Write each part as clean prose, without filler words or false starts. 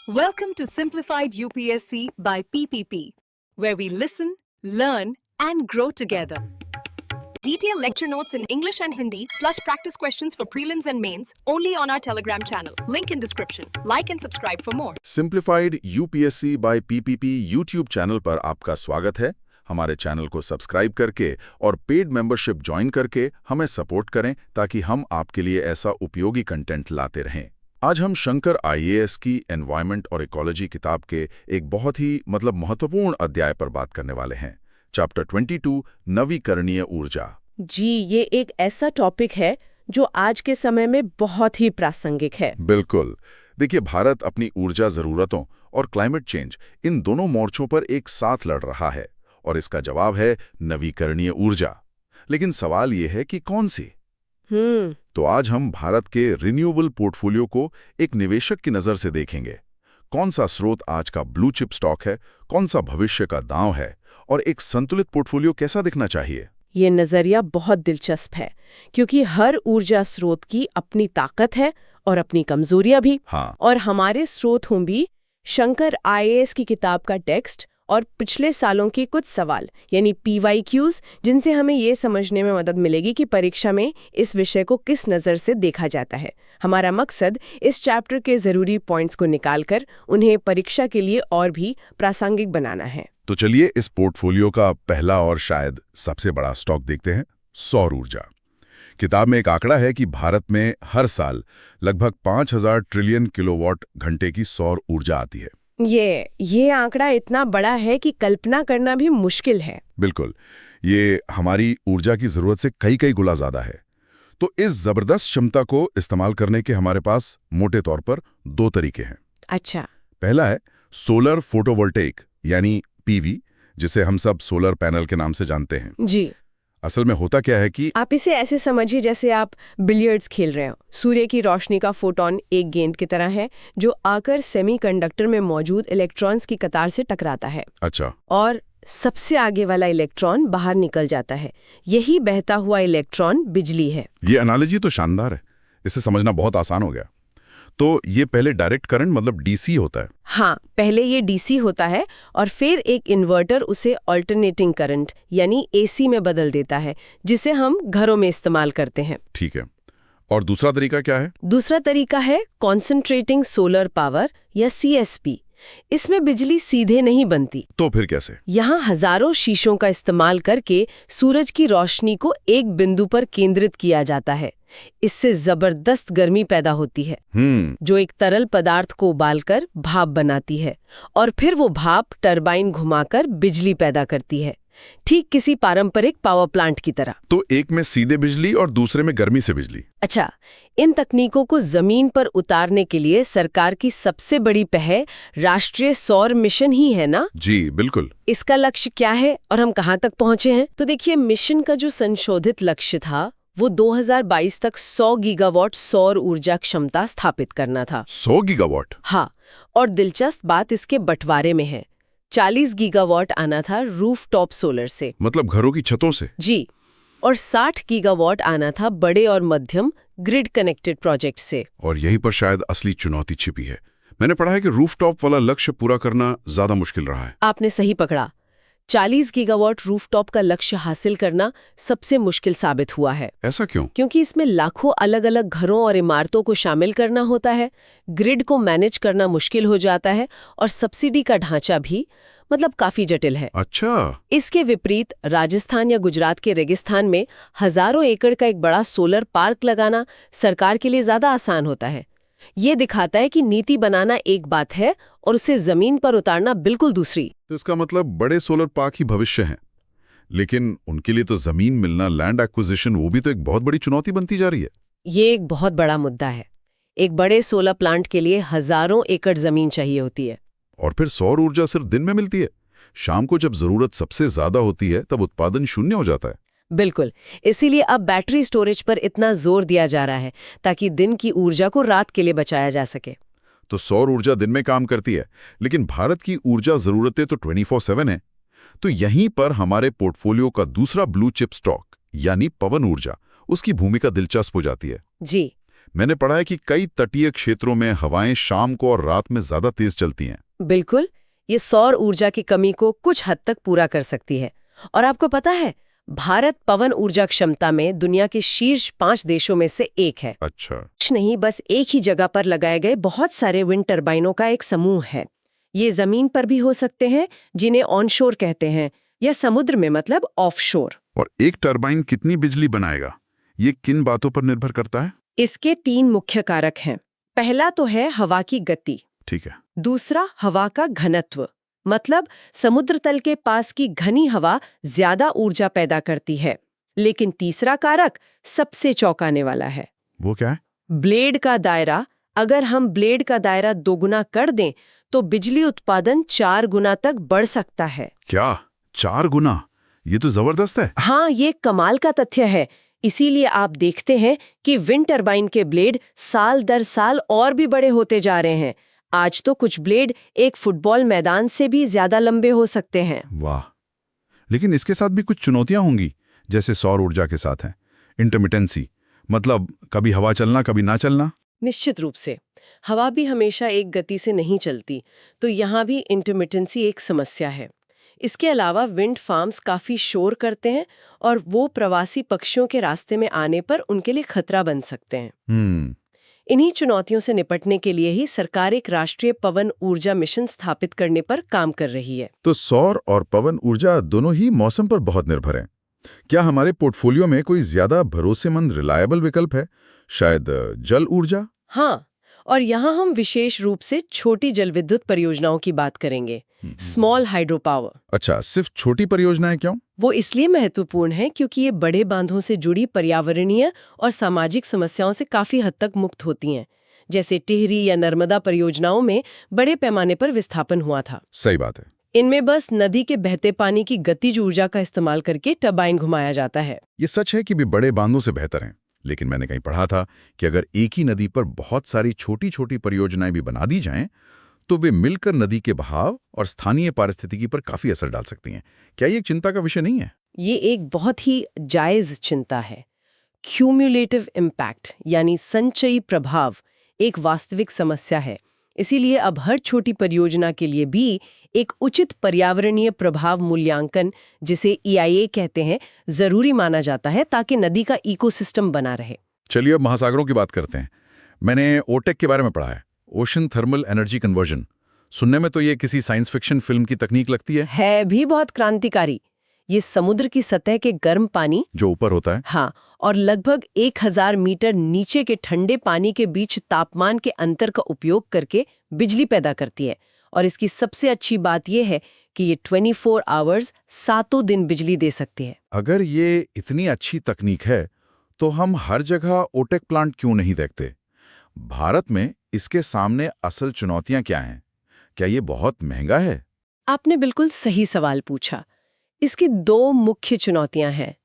Welcome to Simplified UPSC by PPP, where we listen, learn, and grow together. Detailed lecture notes in English and Hindi, plus practice questions for prelims and mains, only on our Telegram channel. Link in description. Like and subscribe for more. Simplified UPSC by PPP YouTube channel पर आपका स्वागत है। हमारे channel को subscribe करके और paid membership join करके हमें सपोर्ट करें ताकि हम आपके लिए ऐसा उपयोगी कंटेंट लाते रहें। आज हम शंकर आईएएस की एनवायरनमेंट और इकोलॉजी किताब के एक बहुत ही महत्वपूर्ण अध्याय पर बात करने वाले हैं। चैप्टर 22 नवीकरणीय ऊर्जा। जी, ये एक ऐसा टॉपिक है जो आज के समय में बहुत ही प्रासंगिक है। बिल्कुल। देखिए, भारत अपनी ऊर्जा जरूरतों और क्लाइमेट चेंज इन दोनों मोर्चों पर एक साथ लड़ रहा है और इसका जवाब है नवीकरणीय ऊर्जा। लेकिन सवाल ये है कि कौन सी? तो आज हम भारत के रिन्यूएबल पोर्टफोलियो को एक निवेशक की नजर से देखेंगे। कौन सा स्रोत आज का ब्लू चिप स्टॉक है, कौन सा भविष्य का दांव है और एक संतुलित पोर्टफोलियो कैसा दिखना चाहिए। ये नजरिया बहुत दिलचस्प है क्योंकि हर ऊर्जा स्रोत की अपनी ताकत है और अपनी कमजोरियां भी। हाँ। और हमारे स्रोत हों भी शंकर आईएएस की किताब का टेक्स्ट और पिछले सालों के कुछ सवाल यानी PYQs, जिनसे हमें ये समझने में मदद मिलेगी कि परीक्षा में इस विषय को किस नज़र से देखा जाता है। हमारा मकसद इस चैप्टर के ज़रूरी पॉइंट्स को निकालकर उन्हें परीक्षा के लिए और भी प्रासंगिक बनाना है। तो चलिए इस पोर्टफोलियो का पहला और शायद सबसे बड़ा स्टॉक देखते हैं, सौर ऊर्जा। किताब में एक आंकड़ा है कि भारत में हर साल लगभग 5000 ट्रिलियन किलोवाट घंटे की सौर ऊर्जा आती है। ये आंकड़ा इतना बड़ा है कि कल्पना करना भी मुश्किल है। बिल्कुल, ये हमारी ऊर्जा की जरूरत से कई गुना ज्यादा है। तो इस जबरदस्त क्षमता को इस्तेमाल करने के हमारे पास मोटे तौर पर दो तरीके हैं। अच्छा। पहला है सोलर फोटोवोल्टेइक यानी पीवी, जिसे हम सब सोलर पैनल के नाम से जानते हैं। जी। असल में होता क्या है कि आप इसे ऐसे समझिए जैसे आप बिलियर्ड्स खेल रहे हो। सूर्य की रोशनी का फोटॉन एक गेंद की तरह है जो आकर सेमीकंडक्टर में मौजूद इलेक्ट्रॉन्स की कतार से टकराता है। अच्छा। और सबसे आगे वाला इलेक्ट्रॉन बाहर निकल जाता है। यही बहता हुआ इलेक्ट्रॉन बिजली है। ये एनालॉजी तो शानदार है, इसे समझना बहुत आसान हो गया। तो ये पहले डायरेक्ट करंट मतलब डीसी होता है। हाँ, पहले ये डीसी होता है और फिर एक इन्वर्टर उसे अल्टरनेटिंग करंट यानी एसी में बदल देता है, जिसे हम घरों में इस्तेमाल करते हैं। ठीक है। और दूसरा तरीका क्या है? दूसरा तरीका है कॉन्सेंट्रेटिंग सोलर पावर या CSP। इसमें बिजली सीधे नहीं बनती। तो फिर कैसे? यहाँ हजारों शीशों का इस्तेमाल करके सूरज की रोशनी को एक बिंदु पर केंद्रित किया जाता है। इससे जबरदस्त गर्मी पैदा होती है जो एक तरल पदार्थ को उबालकर भाप बनाती है और फिर वो भाप टरबाइन घुमाकर बिजली पैदा करती है, ठीक किसी पारंपरिक पावर प्लांट की तरह। तो एक में सीधे बिजली और दूसरे में गर्मी से बिजली। अच्छा, इन तकनीकों को जमीन पर उतारने के लिए सरकार की सबसे बड़ी पहल राष्ट्रीय सौर मिशन ही है ना? जी बिल्कुल। इसका लक्ष्य क्या है और हम कहाँ तक पहुँचे हैं? तो देखिए, मिशन का जो संशोधित लक्ष्य था वो 2022 तक 100 गीगावाट सौर ऊर्जा क्षमता स्थापित करना था। 100 गीगावाट? हाँ, और दिलचस्प बात इसके बंटवारे में है। 40 गीगावाट आना था रूफटॉप सोलर से, मतलब घरों की छतों से। जी, और 60 गीगावाट आना था बड़े और मध्यम ग्रिड कनेक्टेड प्रोजेक्ट से। और यहीं पर शायद असली चुनौती छिपी है। मैंने पढ़ा है कि रूफटॉप वाला लक्ष्य पूरा करना ज्यादा मुश्किल रहा है। आपने सही पकड़ा। 40 गीगावाट रूफटॉप का लक्ष्य हासिल करना सबसे मुश्किल साबित हुआ है। ऐसा क्यों? क्योंकि इसमें लाखों अलग अलग घरों और इमारतों को शामिल करना होता है, ग्रिड को मैनेज करना मुश्किल हो जाता है और सब्सिडी का ढांचा भी काफी जटिल है। अच्छा। इसके विपरीत राजस्थान या गुजरात के रेगिस्तान में हजारों एकड़ का एक बड़ा सोलर पार्क लगाना सरकार के लिए ज्यादा आसान होता है। ये दिखाता है कि नीति बनाना एक बात है और उसे जमीन पर उतारना बिल्कुल दूसरी। तो इसका मतलब बड़े सोलर पार्क ही भविष्य हैं। लेकिन उनके लिए तो जमीन मिलना, लैंड एक्विजिशन, वो भी तो एक बहुत बड़ी चुनौती बनती जा रही है। ये एक बहुत बड़ा मुद्दा है। एक बड़े सोलर प्लांट के लिए हजारों एकड़ जमीन चाहिए होती है। और फिर सौर ऊर्जा सिर्फ दिन में मिलती है। शाम को जब जरूरत सबसे ज्यादा होती है तब उत्पादन शून्य हो जाता है। बिल्कुल, इसीलिए अब बैटरी स्टोरेज पर इतना जोर दिया जा रहा है ताकि दिन की ऊर्जा को रात के लिए बचाया जा सके। तो सौर ऊर्जा दिन में काम करती है, लेकिन भारत की ऊर्जा जरूरतें तो 24/7 है। तो यहीं पर हमारे पोर्टफोलियो का दूसरा ब्लू चिप स्टॉक यानी पवन ऊर्जा, उसकी भूमिका दिलचस्प हो जाती है। जी। मैंने पढ़ा है कि कई तटीय क्षेत्रों में हवाएं शाम को और रात में ज्यादा तेज चलती हैं। बिल्कुल, ये सौर ऊर्जा की कमी को कुछ हद तक पूरा कर सकती है। और आपको पता है, भारत पवन ऊर्जा क्षमता में दुनिया के शीर्ष 5 देशों में से एक है। अच्छा। कुछ नहीं, बस एक ही जगह पर लगाए गए बहुत सारे विंड टर्बाइनों का एक समूह है। ये जमीन पर भी हो सकते हैं, जिन्हें ऑनशोर कहते हैं, या समुद्र में, मतलब ऑफशोर। और एक टरबाइन कितनी बिजली बनाएगा, ये किन बातों पर निर्भर करता है? इसके 3 मुख्य कारक हैं। पहला तो है हवा की गति। ठीक है। दूसरा, हवा का घनत्व, मतलब समुद्र तल के पास की घनी हवा ज्यादा ऊर्जा पैदा करती है। लेकिन तीसरा कारक सबसे चौंकाने वाला है। वो क्या है? ब्लेड का दायरा। अगर हम ब्लेड का दायरा 2 गुना कर दें तो बिजली उत्पादन 4 गुना तक बढ़ सकता है। क्या 4 गुना? ये तो जबरदस्त है। हाँ, ये कमाल का तथ्य है। इसीलिए आप देखते हैं कि विंड टरबाइन के ब्लेड साल दर साल और भी बड़े होते जा रहे हैं। आज तो कुछ ब्लेड एक फुटबॉल मैदान से भी ज्यादा लंबे हो सकते हैं। वाह। लेकिन इसके साथ भी कुछ चुनौतियां होंगी, जैसे सौर ऊर्जा के साथ है इंटरमिटेंसी, मतलब कभी हवा चलना कभी ना चलना। निश्चित रूप से, हवा भी हमेशा एक गति से नहीं चलती, तो यहाँ भी इंटरमिटेंसी एक समस्या है। इसके अलावा विंड फार्म्स काफी शोर करते हैं और वो प्रवासी पक्षियों के रास्ते में आने पर उनके लिए खतरा बन सकते हैं। इन्हीं चुनौतियों से निपटने के लिए ही सरकार एक राष्ट्रीय पवन ऊर्जा मिशन स्थापित करने पर काम कर रही है। तो सौर और पवन ऊर्जा दोनों ही मौसम पर बहुत निर्भर हैं। क्या हमारे पोर्टफोलियो में कोई ज्यादा भरोसेमंद रिलायबल विकल्प है? शायद जल ऊर्जा? हाँ, और यहाँ हम विशेष रूप से छोटी जलविद्युत परियोजनाओं की बात करेंगे, स्मॉल हाइड्रो पावर। अच्छा, सिर्फ छोटी परियोजनाएं क्यों? वो इसलिए महत्वपूर्ण है क्योंकि ये बड़े बांधों से जुड़ी पर्यावरणीय और सामाजिक समस्याओं से काफी हद तक मुक्त होती हैं। जैसे टिहरी या नर्मदा परियोजनाओं में बड़े पैमाने पर विस्थापन हुआ था। सही बात है। इनमें बस नदी के बहते पानी की गतिज ऊर्जा का इस्तेमाल करके टरबाइन घुमाया जाता है। ये सच है कि भी बड़े बांधों से बेहतर हैं, लेकिन मैंने कहीं पढ़ा था कि अगर एक ही नदी पर बहुत सारी छोटी छोटी परियोजनाएं भी बना दी जाएं, तो वे मिलकर नदी के बहाव और स्थानीय पारिस्थितिकी पर काफी असर डाल सकती हैं। क्या ये एक चिंता का विषय नहीं है? ये एक बहुत ही जायज चिंता है। क्यूम्युलेटिव इम्पैक्ट यानी संचयी प्रभाव एक वास्तविक समस्या है। इसीलिए अब हर छोटी परियोजना के लिए भी एक उचित पर्यावरणीय प्रभाव मूल्यांकन, जिसे EIA कहते हैं, जरूरी माना जाता है ताकि नदी का इकोसिस्टम बना रहे। चलिए अब महासागरों की बात करते हैं। मैंने ओटेक के बारे में पढ़ा है, ओशन थर्मल एनर्जी कन्वर्जन। सुनने में तो ये किसी साइंस फिक्शन फिल्म की तकनीक लगती है भी बहुत क्रांतिकारी। ये समुद्र की सतह के गर्म पानी जो ऊपर होता है, हाँ, और लगभग 1000 मीटर नीचे के ठंडे पानी के बीच तापमान के अंतर का उपयोग करके बिजली पैदा करती है। और इसकी सबसे अच्छी बात यह है कि ये 24 आवर्स 7 दिन बिजली दे सकती है। अगर ये इतनी अच्छी तकनीक है तो हम हर जगह ओटेक प्लांट क्यों नहीं देखते? भारत में इसके सामने असल चुनौतियां क्या हैं? क्या ये बहुत महंगा है? आपने बिल्कुल सही सवाल पूछा। इसकी 2 मुख्य चुनौतियां हैं।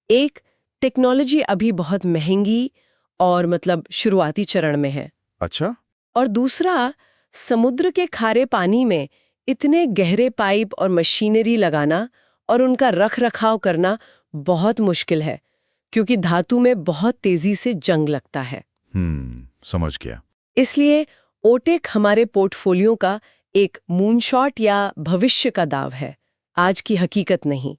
एक, टेक्नोलॉजी अभी बहुत महंगी और मतलब शुरुआती चरण में है। अच्छा। और दूसरा, समुद्र के खारे पानी में इतने गहरे पाइप और मशीनरी लगाना और उनका रख रखाव करना बहुत मुश्किल है, क्योंकि धातु में बहुत तेजी से जंग लगता है। समझ गया। इसलिए ओटेक हमारे पोर्टफोलियो का एक मूनशॉट या भविष्य का दाव है, आज की हकीकत नहीं।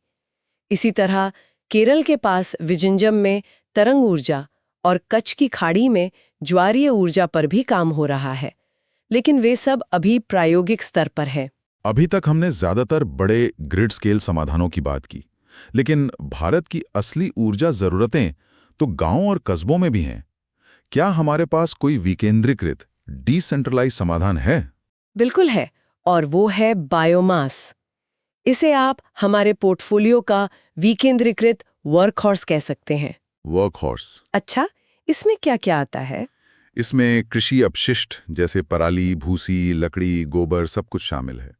इसी तरह केरल के पास विजिंजम में तरंग ऊर्जा और कच्छ की खाड़ी में ज्वारीय ऊर्जा पर भी काम हो रहा है, लेकिन वे सब अभी प्रायोगिक स्तर पर है। अभी तक हमने ज्यादातर बड़े ग्रिड स्केल समाधानों की बात की, लेकिन भारत की असली ऊर्जा जरूरतें तो गांवों और कस्बों में भी हैं। क्या हमारे पास कोई विकेंद्रीकृत डिसेंट्रलाइज समाधान है? बिल्कुल है, और वो है बायोमास। इसे आप हमारे पोर्टफोलियो का विकेंद्रीकृत वर्कहॉर्स कह सकते हैं। वर्कहॉर्स? अच्छा, इसमें क्या क्या आता है? इसमें कृषि अपशिष्ट जैसे पराली, भूसी, लकड़ी, गोबर सब कुछ शामिल है।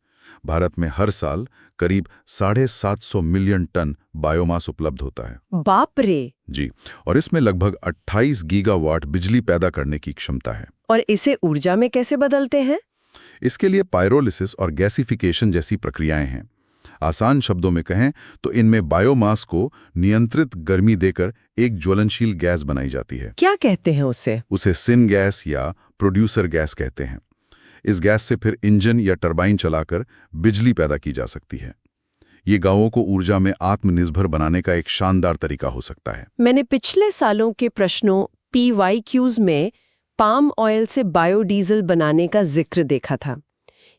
भारत में हर साल करीब 750 मिलियन टन बायोमास उपलब्ध होता है। बाप रे! जी, और इसमें लगभग 28 गीगावाट बिजली पैदा करने की क्षमता है। और इसे ऊर्जा में कैसे बदलते हैं? इसके लिए पायरोलिसिस और गैसिफिकेशन जैसी प्रक्रियाएं हैं। आसान शब्दों में कहें तो इनमें बायोमास को नियंत्रित गर्मी देकर एक ज्वलनशील गैस बनाई जाती है। क्या कहते हैं उसे? उसे सिन गैस या प्रोड्यूसर गैस कहते हैं। इस गैस से फिर इंजन या टरबाइन चलाकर बिजली पैदा की जा सकती है। ये गांवों को ऊर्जा में आत्मनिर्भर बनाने का एक शानदार तरीका हो सकता है। मैंने पिछले सालों के प्रश्नों PYQs में पाम ऑयल से बायोडीजल बनाने का जिक्र देखा था।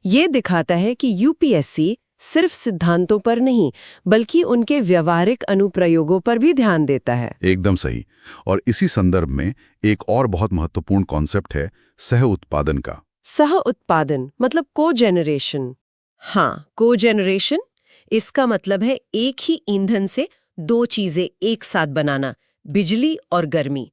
ये दिखाता है कि UPSC सिर्फ सिद्धांतों पर नहीं बल्कि उनके व्यवहारिक अनुप्रयोगों पर भी ध्यान देता है। एकदम सही। और इसी संदर्भ में एक और बहुत महत्वपूर्ण कॉन्सेप्ट है सह उत्पादन का। सह उत्पादन मतलब कोजेनरेशन। हाँ, कोजेनरेशन इसका मतलब है एक ही ईंधन से दो चीजें एक साथ बनाना, बिजली और गर्मी।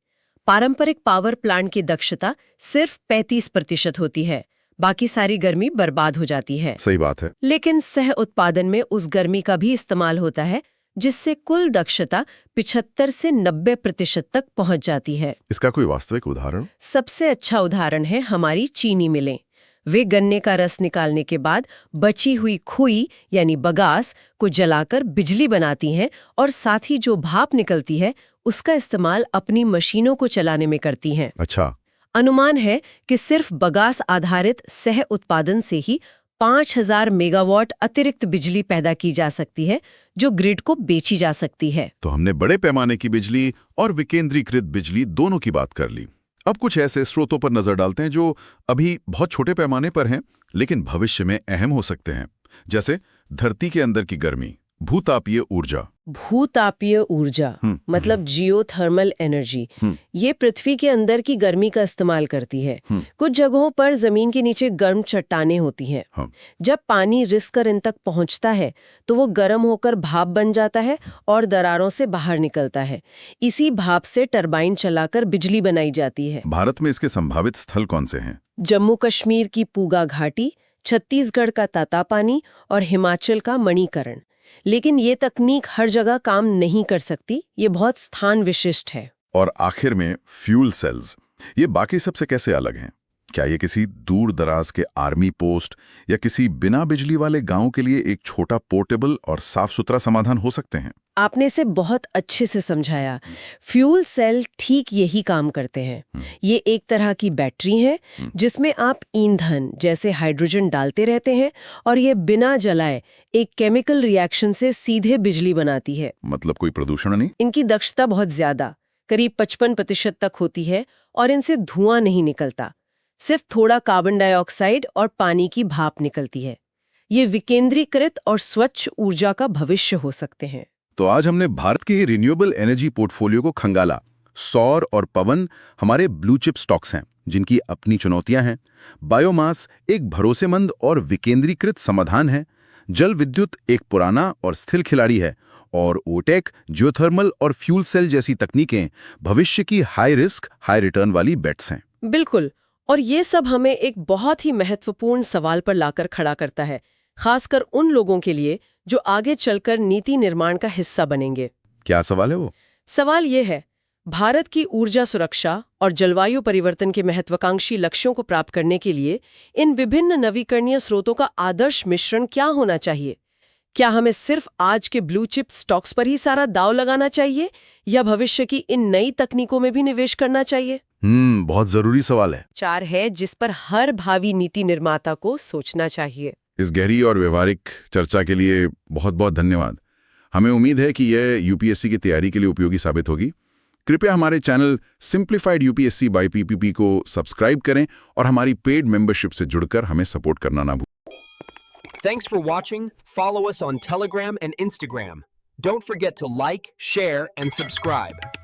पारंपरिक पावर प्लांट की दक्षता सिर्फ 35% होती है, बाकी सारी गर्मी बर्बाद हो जाती है। सही बात है। लेकिन सह उत्पादन में उस गर्मी का भी इस्तेमाल होता है जिससे कुल दक्षता 75 से 90% तक पहुंच जाती है। इसका कोई वास्तविक उदाहरण? सबसे अच्छा उदाहरण है हमारी चीनी मिलें। वे गन्ने का रस निकालने के बाद बची हुई खुई यानी बगास को जलाकर बिजली बनाती हैं और साथ ही जो भाप निकलती है उसका इस्तेमाल अपनी मशीनों को चलाने में करती हैं। अच्छा। अनुमान है कि सिर्फ बगास आधारित सह उत्पादन से ही 5000 मेगावाट अतिरिक्त बिजली पैदा की जा सकती है जो ग्रिड को बेची जा सकती है। तो हमने बड़े पैमाने की बिजली और विकेंद्रीकृत बिजली दोनों की बात कर ली। अब कुछ ऐसे स्रोतों पर नजर डालते हैं जो अभी बहुत छोटे पैमाने पर हैं लेकिन भविष्य में अहम हो सकते हैं, जैसे धरती के अंदर की गर्मी, भूतापीय ऊर्जा। भूतापीय ऊर्जा मतलब जियोथर्मल एनर्जी। ये पृथ्वी के अंदर की गर्मी का इस्तेमाल करती है। कुछ जगहों पर जमीन के नीचे गर्म चट्टानें होती हैं। जब पानी रिसकर इन तक पहुंचता है तो वो गर्म होकर भाप बन जाता है और दरारों से बाहर निकलता है। इसी भाप से टरबाइन चलाकर बिजली बनाई जाती है। भारत में इसके संभावित स्थल कौन से हैं? जम्मू कश्मीर की पूगा घाटी, छत्तीसगढ़ का तातापानी और हिमाचल का मणिकरण। लेकिन ये तकनीक हर जगह काम नहीं कर सकती, ये बहुत स्थान विशिष्ट है। और आखिर में फ्यूल सेल्स, ये बाकी सबसे कैसे अलग हैं? क्या ये किसी दूर दराज के आर्मी पोस्ट या किसी बिना बिजली वाले गांव के लिए एक छोटा पोर्टेबल और साफ सुथरा समाधान हो सकते हैं? आपने इसे बहुत अच्छे से समझाया। फ्यूल सेल ठीक यही काम करते हैं। ये एक तरह की बैटरी है जिसमें आप ईंधन जैसे हाइड्रोजन डालते रहते हैं और ये बिना जलाए एक केमिकल रिएक्शन से सीधे बिजली बनाती है। मतलब कोई प्रदूषण नहीं? इनकी दक्षता बहुत ज्यादा, करीब 55% तक होती है और इनसे धुआं नहीं निकलता, सिर्फ थोड़ा कार्बन डाइऑक्साइड और पानी की भाप निकलती है। ये विकेंद्रीकृत और स्वच्छ ऊर्जा का भविष्य हो सकते हैं। तो आज हमने भारत के रिन्यूएबल एनर्जी पोर्टफोलियो को खंगाला। सौर और पवन हमारे ब्लू चिप स्टॉक्स हैं जिनकी अपनी चुनौतियां हैं। बायोमास एक भरोसेमंद और विकेंद्रीकृत समाधान है। जल विद्युत एक पुराना और स्थिर खिलाड़ी है और ओटेक, जियोथर्मल और फ्यूल सेल जैसी तकनीकें भविष्य की हाई रिस्क हाई रिटर्न वाली बेट्स हैं। बिल्कुल। और ये सब हमें एक बहुत ही महत्वपूर्ण सवाल पर लाकर खड़ा करता है, खासकर उन लोगों के लिए जो आगे चलकर नीति निर्माण का हिस्सा बनेंगे। क्या सवाल है वो? सवाल ये है, भारत की ऊर्जा सुरक्षा और जलवायु परिवर्तन के महत्वाकांक्षी लक्ष्यों को प्राप्त करने के लिए इन विभिन्न नवीकरणीय स्रोतों का आदर्श मिश्रण क्या होना चाहिए? क्या हमें सिर्फ आज के ब्लू चिप स्टॉक्स पर ही सारा दांव लगाना चाहिए या भविष्य की इन नई तकनीकों में भी निवेश करना चाहिए? बहुत जरूरी सवाल है। 4 है जिस पर हर भावी नीति निर्माता को सोचना चाहिए। इस गहरी और व्यवहारिक चर्चा के लिए बहुत बहुत धन्यवाद। हमें उम्मीद है कि यह यूपीएससी की तैयारी के लिए उपयोगी साबित होगी। कृपया हमारे channel simplified UPSC by PPP को सब्सक्राइब करें और हमारी पेड मेंबरशिप से जुड़कर हमें सपोर्ट करना ना भूलें। Thanks for watching. Follow us on Telegram and Instagram. Don't forget to like, share, and subscribe.